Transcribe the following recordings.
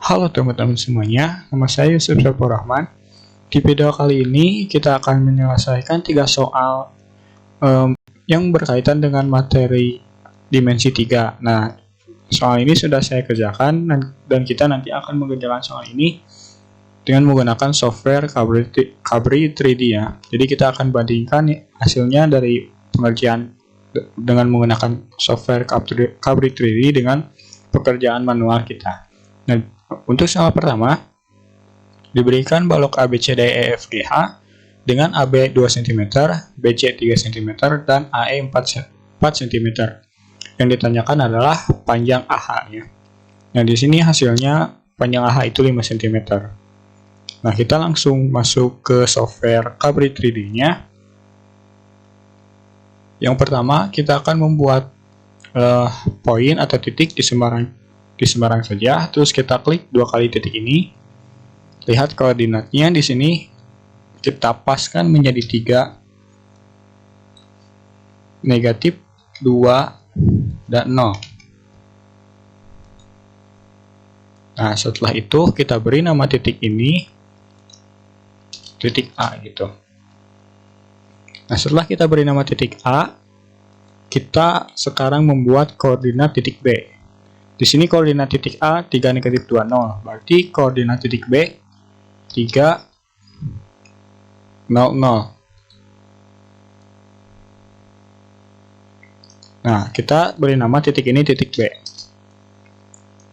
Halo teman-teman semuanya, nama saya Yusuf Saifur Rahman. Di video kali ini kita akan menyelesaikan 3 soal yang berkaitan dengan materi dimensi 3. Nah, soal ini sudah saya kerjakan dan kita nanti akan mengerjakan soal ini dengan menggunakan software Cabri 3D ya. Jadi kita akan bandingkan hasilnya dari pengerjaan dengan menggunakan software Cabri 3D dengan pekerjaan manual kita. Nah, untuk soal pertama, diberikan balok ABCDEF GH dengan AB 2 cm, BC 3 cm, dan AE 4 cm. Yang ditanyakan adalah panjang AH-nya. Nah, di sini hasilnya panjang AH itu 5 cm. Nah, kita langsung masuk ke software Cabri 3D-nya. Yang pertama, kita akan membuat poin atau titik di sembarang saja, terus kita klik 2 kali titik ini. Lihat koordinatnya di sini kita paskan menjadi 3, negatif 2, dan 0. Nah, setelah itu kita beri nama titik ini titik A gitu. Nah, setelah kita beri nama titik A, kita sekarang membuat koordinat titik B. Di sini koordinat titik A 3, negatif 2, 0. Berarti koordinat titik B 3, 0, 0. Nah, kita beri nama titik ini titik B.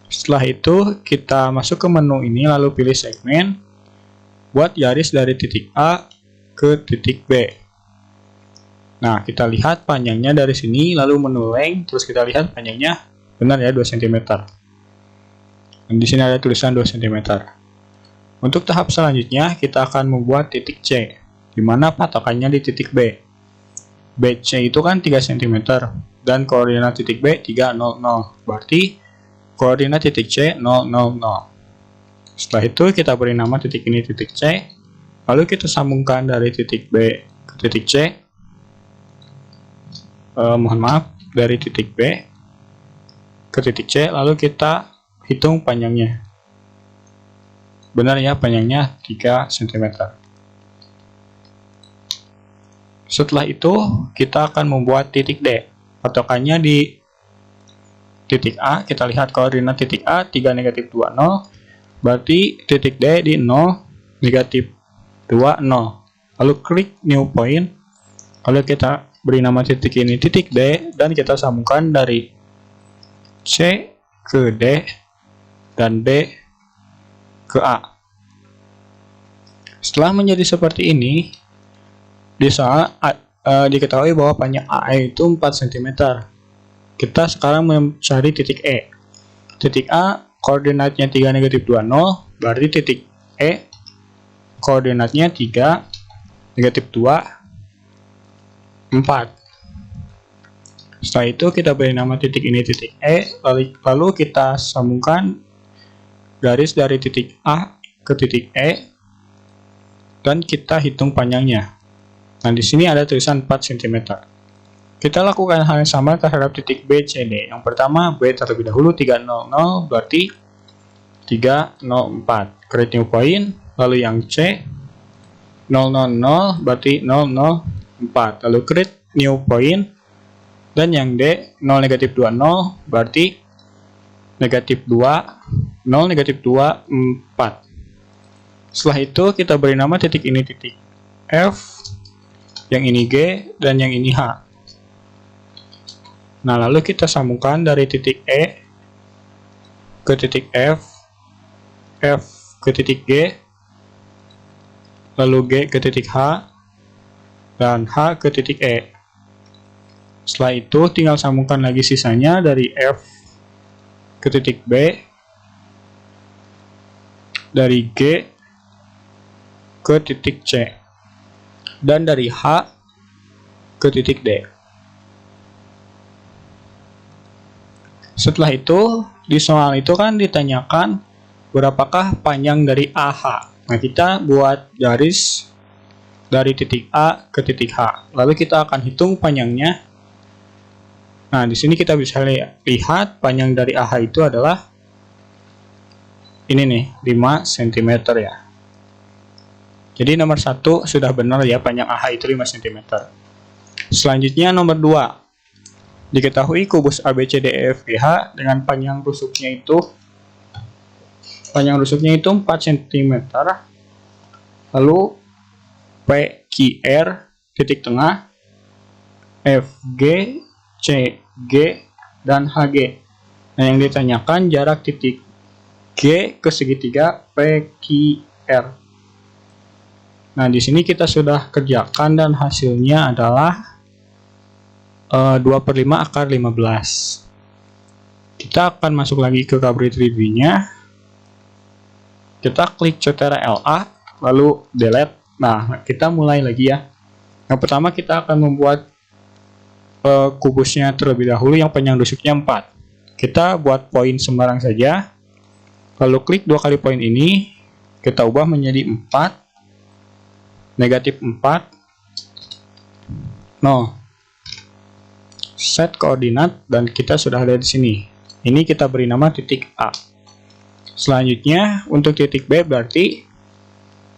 Setelah itu, kita masuk ke menu ini, lalu pilih segmen, buat garis dari titik A ke titik B. Nah, kita lihat panjangnya dari sini, lalu menu length, terus kita lihat panjangnya benar ya 2 cm. Dan di sini ada tulisan 2 cm. Untuk tahap selanjutnya kita akan membuat titik C, di mana patokannya di titik B. BC itu kan 3 cm dan koordinat titik B 3, 0, 0. Berarti koordinat titik C 0, 0, 0. Setelah itu kita beri nama titik ini titik C, lalu kita sambungkan dari titik B ke titik C. Dari titik B ke titik C, lalu kita hitung panjangnya. Benar ya, panjangnya 3 cm. Setelah itu, kita akan membuat titik D. Patokannya di titik A, kita lihat koordinat titik A 3, negatif 2, 0. Berarti titik D di 0, negatif 2, 0. Lalu klik new point, lalu kita beri nama titik ini titik D, dan kita sambungkan dari C ke D dan D ke A. Setelah menjadi seperti ini, di soal diketahui bahwa panjang AE itu 4 cm. Kita sekarang mencari titik E. Titik A koordinatnya 3, negatif 2, 0. Berarti titik E koordinatnya 3, negatif 2, 4. Setelah itu kita beri nama titik ini titik E, lalu kita sambungkan garis dari titik A ke titik E dan kita hitung panjangnya. Nah, di sini ada tulisan 4 cm. Kita lakukan hal yang sama terhadap titik B, C, D. Yang pertama B terlebih dahulu 3, 0, 0, berarti 3, 0, 4. Create new point, lalu yang C 0, 0, 0, berarti 0, 0, 4. Lalu create new point, dan yang D 0, negatif 2, 0, berarti negatif 2, 0, negatif 2, 4. Setelah itu kita beri nama titik ini titik F, yang ini G, dan yang ini H. Nah, lalu kita sambungkan dari titik E ke titik F, F ke titik G, lalu G ke titik H, dan H ke titik E. Setelah itu tinggal sambungkan lagi sisanya dari F ke titik B, dari G ke titik C, dan dari H ke titik D. Setelah itu, di soal itu kan ditanyakan berapakah panjang dari AH. Nah, kita buat garis dari titik A ke titik H. Lalu kita akan hitung panjangnya. Nah, di sini kita bisa lihat panjang dari AH itu adalah ini nih 5 cm ya. Jadi nomor 1 sudah benar ya, panjang AH itu 5 cm. Selanjutnya nomor 2. Diketahui kubus ABCDEFGH dengan panjang rusuknya itu 4 cm. Lalu PQR titik tengah, FG, CG, dan HG. Nah, yang ditanyakan jarak titik G ke segitiga PQR. Nah, di sini kita sudah kerjakan dan hasilnya adalah 2/5 akar 15. Kita akan masuk lagi ke Cabri 3D-nya. Kita klik Ctrl LA, lalu delete. Nah, kita mulai lagi ya. Yang pertama kita akan membuat kubusnya terlebih dahulu yang panjang rusuknya 4. Kita buat poin sembarang saja. Lalu klik 2 kali poin ini, kita ubah menjadi 4, negatif 4, 0. Set koordinat dan kita sudah ada di sini. Ini kita beri nama titik A. Selanjutnya untuk titik B berarti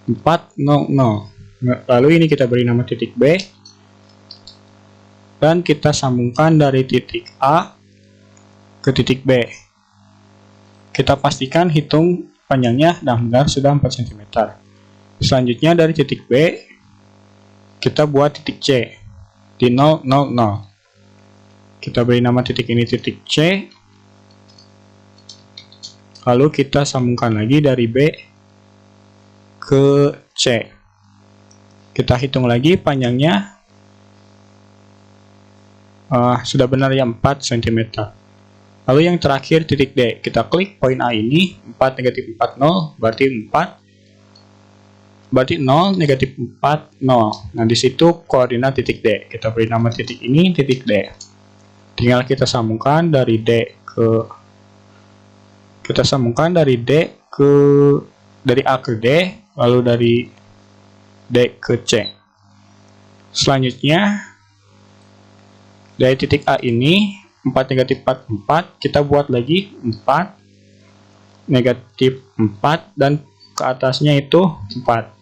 4, 0, 0. Lalu ini kita beri nama titik B. Dan kita sambungkan dari titik A ke titik B. Kita pastikan hitung panjangnya dan benar sudah 4 cm. Selanjutnya dari titik B, kita buat titik C di 0, 0, 0. Kita beri nama titik ini titik C. Lalu kita sambungkan lagi dari B ke C. Kita hitung lagi panjangnya. Sudah benar ya 4 cm. Lalu yang terakhir titik D, kita klik poin A ini, 4 negatif 4 0, berarti 0 negatif 4 0. Nah, di situ koordinat titik D. Kita beri nama titik ini titik D. Tinggal kita sambungkan dari D ke dari A ke D, lalu dari D ke C. Selanjutnya dari titik A ini 4 negatif 4 4, kita buat lagi 4 negatif 4 dan ke atasnya itu 4.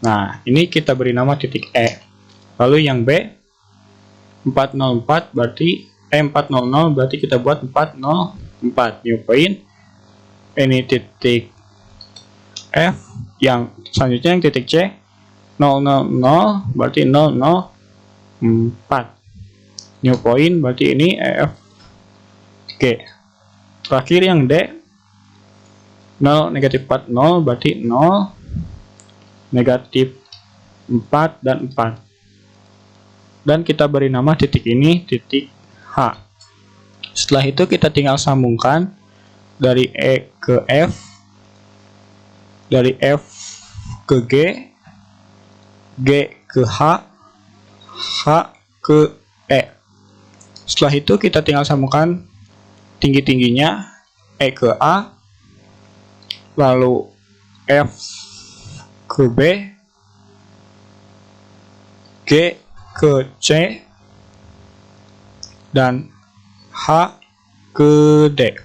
Nah, ini kita beri nama titik E. Lalu yang B 404 berarti 400 berarti kita buat 404 new point. Ini titik F, yang selanjutnya yang titik C 000 berarti 004 new point, berarti ini EF G. Terakhir yang D 0 negatif 40 berarti 0 negatif 4 dan 4. Dan kita beri nama titik ini titik H. Setelah itu kita tinggal sambungkan dari E ke F, dari F ke G, G ke H, H ke E. Setelah itu kita tinggal sambungkan tinggi-tingginya E ke A, lalu F ke B, G ke C, dan H ke D.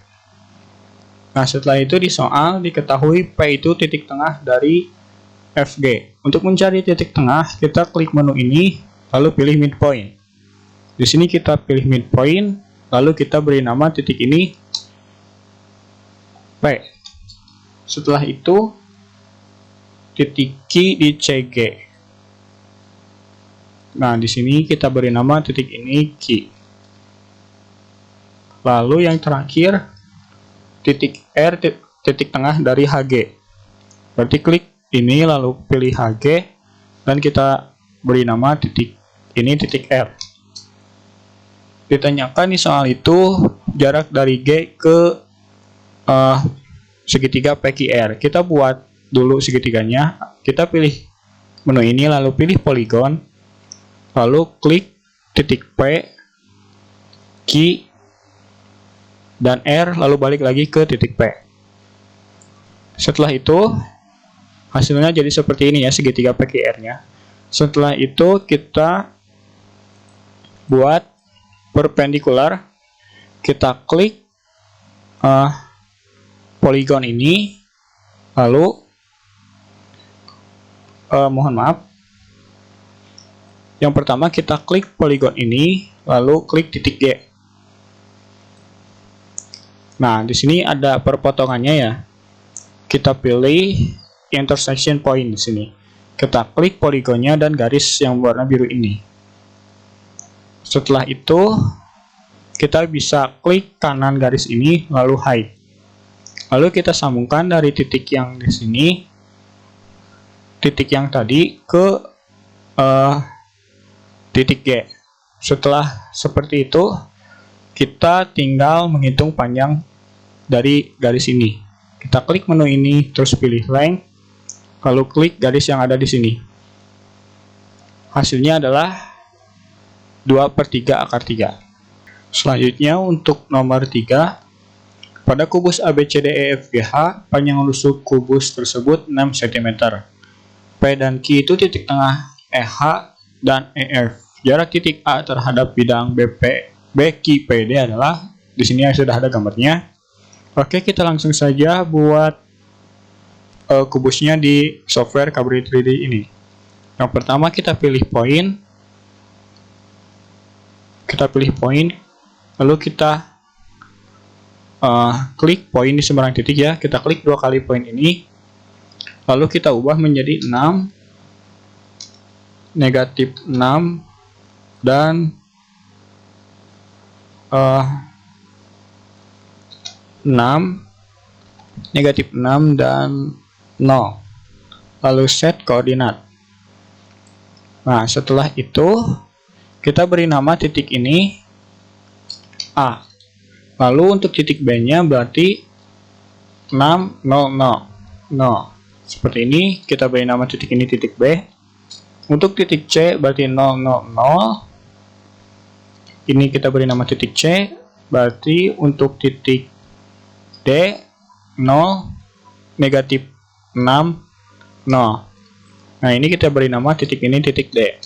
Nah, setelah itu di soal diketahui P itu titik tengah dari FG. Untuk mencari titik tengah, kita klik menu ini, lalu pilih midpoint. Di sini kita pilih midpoint, lalu kita beri nama titik ini P. Setelah itu titik Q di CG. Nah, di sini kita beri nama titik ini Q. Lalu yang terakhir titik R, titik tengah dari HG. Berarti klik ini lalu pilih HG dan kita beri nama titik ini titik R. Ditanyakan di soal itu jarak dari G ke segitiga PQR. Kita buat dulu segitiganya. Kita pilih menu ini lalu pilih poligon, lalu klik titik P, Q, dan R, lalu balik lagi ke titik P. Setelah itu hasilnya jadi seperti ini ya, segitiga PQR-nya. Setelah itu kita buat perpendikular, kita klik poligon ini, lalu mohon maaf, yang pertama kita klik poligon ini, lalu klik titik G. Nah, di sini ada perpotongannya ya. Kita pilih intersection point di sini. Kita klik poligonnya dan garis yang warna biru ini. Setelah itu, kita bisa klik kanan garis ini, lalu hide. Lalu kita sambungkan dari titik yang di sini, titik yang tadi ke titik G. Setelah seperti itu, kita tinggal menghitung panjang dari garis ini. Kita klik menu ini, terus pilih length, lalu klik garis yang ada di sini. Hasilnya adalah 2/3 akar 3. Selanjutnya untuk nomor 3, pada kubus ABCDEFGH, panjang rusuk kubus tersebut 6 cm. P dan Q itu titik tengah EH dan EF. Jarak titik A terhadap bidang BQPD adalah, di sini sudah ada gambarnya. Oke, kita langsung saja buat kubusnya di software Cabri 3D ini. Yang pertama kita pilih poin. Lalu kita klik poin di sembarang titik ya. Kita klik 2 kali poin ini. Lalu kita ubah menjadi 6, negatif 6, dan 6, negatif 6 dan 0. Lalu set koordinat. Nah, setelah itu kita beri nama titik ini A. Lalu untuk titik B-nya berarti 6, 0, 0, 0. Seperti ini, kita beri nama titik ini titik B. Untuk titik C berarti 0, 0, 0. Ini kita beri nama titik C. Berarti untuk titik D 0, negatif 6, 0. Nah, ini kita beri nama titik ini titik D.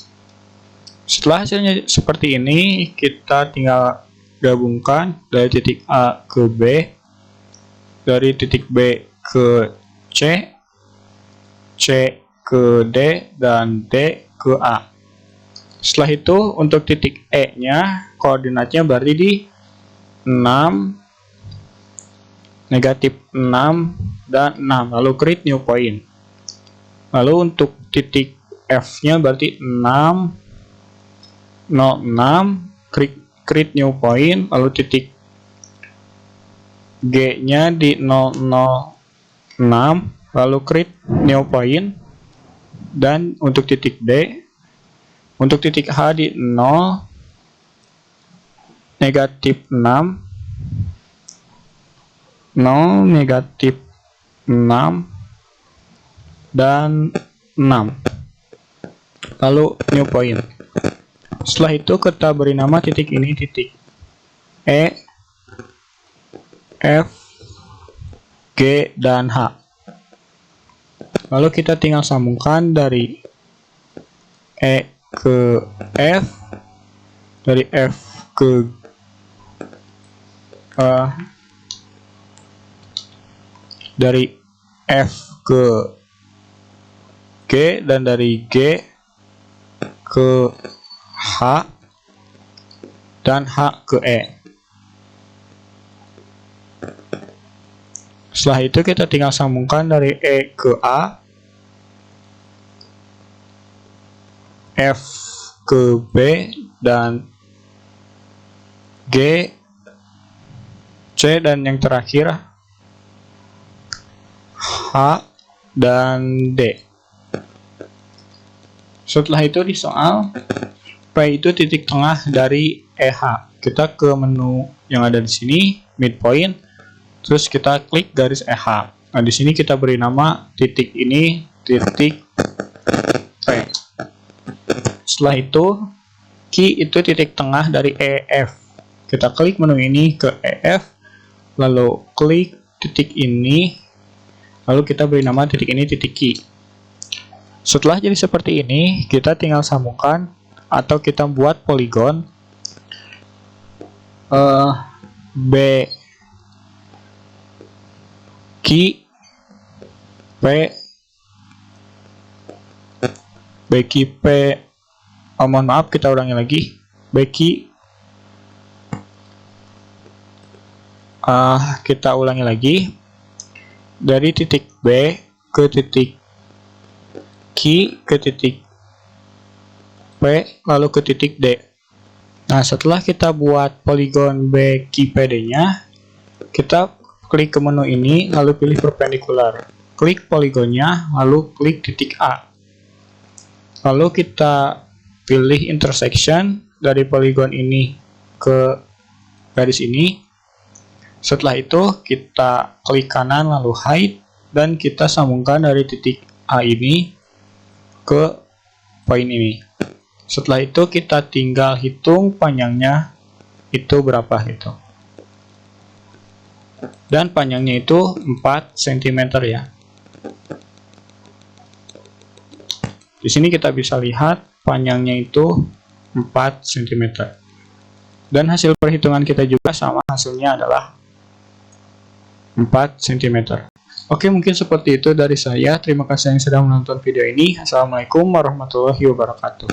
Setelah hasilnya seperti ini, kita tinggal gabungkan dari titik A ke B, dari titik B ke C, C ke D, dan D ke A. Setelah itu untuk titik E nya koordinatnya berarti di 6, negatif 6, dan 6. Lalu create new point. Lalu untuk titik F nya berarti 6, 0, 6, create new point. Lalu titik G nya di 0, 0, 6, lalu create new point. Dan untuk titik D, untuk titik H di 0, negatif 6, 0, negatif 6, dan 6. Lalu new point. Setelah itu kita beri nama titik ini titik E, F, G, dan H. Lalu kita tinggal sambungkan dari E ke F, dari F ke dari F ke G, dan dari G ke H, dan H ke E. Setelah itu kita tinggal sambungkan dari E ke A, F ke B, dan G, C, dan yang terakhir H dan D. Setelah itu di soal P itu titik tengah dari EH. Kita ke menu yang ada di sini, midpoint, terus kita klik garis EH. Nah, di sini kita beri nama titik ini titik P. Setelah itu Q itu titik tengah dari EF. Kita klik menu ini ke EF, lalu klik titik ini, lalu kita beri nama titik ini titik Q. Setelah jadi seperti ini, kita tinggal sambungkan atau kita buat poligon B Ki P Beki P mohon maaf, kita ulangi lagi. Beki kita ulangi lagi. Dari titik B ke titik Q ke titik P lalu ke titik D. Nah, setelah kita buat poligon BQPD-nya, kita klik ke menu ini lalu pilih perpendikular. Klik poligonnya lalu klik titik A. Lalu kita pilih intersection dari poligon ini ke garis ini. Setelah itu kita klik kanan lalu hide dan kita sambungkan dari titik A ini ke poin ini. Setelah itu kita tinggal hitung panjangnya itu berapa gitu. Dan panjangnya itu 4 cm ya. Di sini kita bisa lihat panjangnya itu 4 cm. Dan hasil perhitungan kita juga sama, hasilnya adalah 4 cm. Oke, mungkin seperti itu dari saya. Terima kasih yang sudah menonton video ini. Assalamualaikum warahmatullahi wabarakatuh.